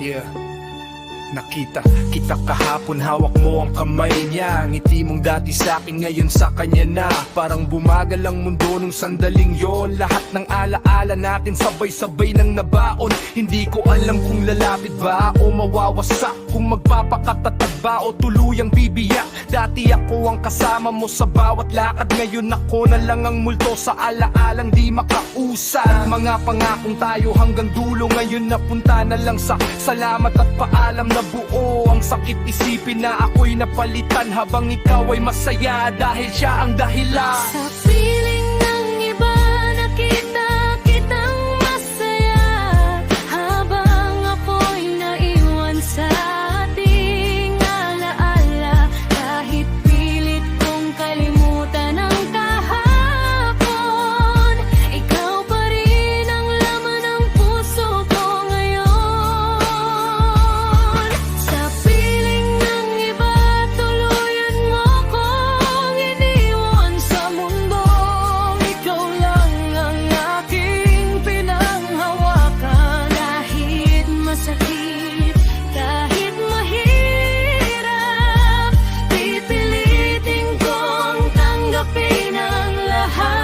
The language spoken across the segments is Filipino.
Yeah. Nakita kita kahapon, hawak mo ang kamay niya. Ngiti mong dati sa'kin, ngayon sa kanya na. Parang bumagal ang mundo nung sandaling yon. Lahat ng alaala natin sabay-sabay nang nabaon. Hindi ko alam kung lalapit ba o mawawasak, kung magpapakatatag ba o tuluyang bibiyak. Dati ako ang kasama mo sa bawat lakad, ngayon ako na lang ang multo sa alaalang di makausad. Mga pangakong tayo hanggang dulo, ngayon napunta na lang sa salamat at paalam na buo. Ang sakit isipin na ako'y napalitan, habang ikaw ay masaya dahil siya ang dahilan. Sa piling ng iba nakita kitang masaya, habang ako'y naiwan sa ating alaala. Kahit pilit kong kalimutan ang kahapon, ikaw pa rin ang laman ng puso ko ngayon. Sa piling ng iba tuluyan mo kong iniwan sa mundo, ikaw lang ang aking pinanghawakan. Kahit masakit, kahit mahirap, pipilitin kong tanggapin ang lahat.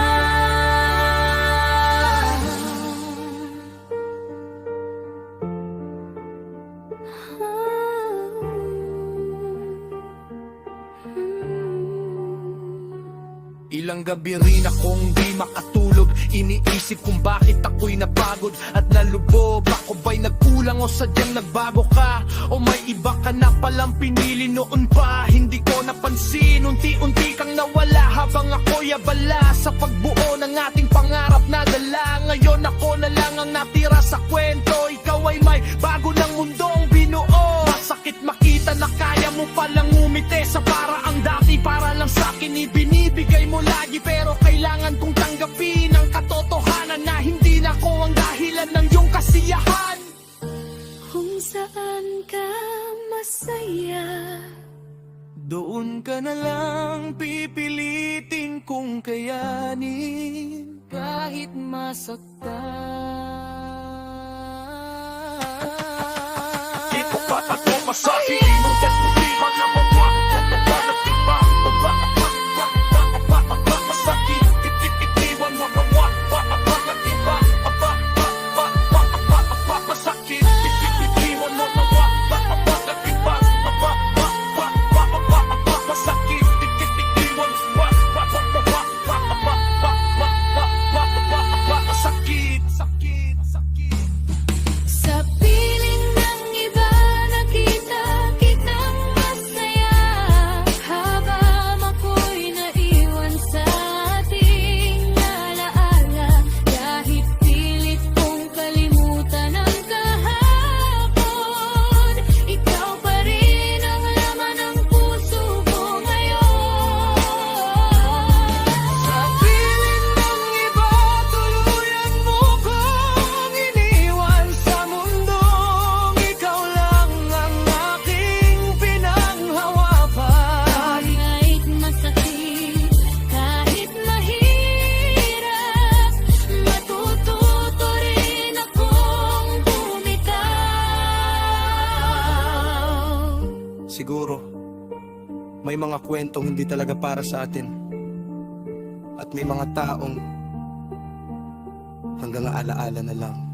Ilang gabi rin akong di makatulog, iniisip kung bakit ako'y napagod at nalubog. Ako ba'y nagkulang o sadyang nagbago ka? O may iba ka na palang pinili noon pa? Hindi ko napansin, unti-unti kang nawala habang ako'y abala sa pagbuo ng ating pangarap na dala. Ngayon ako na lang ang natira sa kwento, ikaw ay may bago ng mundong binuo. Masakit makita na kaya mo palang umite sa paraang dati, para lang sa'kin ibinibigay mo lagi. Pero kailangan kong tanggapin ang katotohanan na hindi na ako ang dahilan ng iyong kasiyahan. Kung saan ka masaya, Doon ka na lang pipilitin kong kayanin, kahit masaktan. Ito pa ako masakit mo hindi man na mawag. Masakit, itiwan mo nawag. Masakit, itiwan mo nawag. Masakit, itiwan mo masakit, sakit, sakit. Sa piling ng iba nakita kitang masaya, habang ako'y naiwan sa ating alaala. Kahit pilit kong kalimutan ang kahapon, ikaw pa rin ang laman ng puso ko ngayon. Sa piling ng iba, tuluyan mo kong iniwan sa mundong ikaw lang ang aking pinanghawakan. Kahit masakit, kahit mahirap, matututo rin akong bumitaw. Siguro, may mga kwentong hindi talaga para sa atin. At may mga taong hanggang alaala na lang.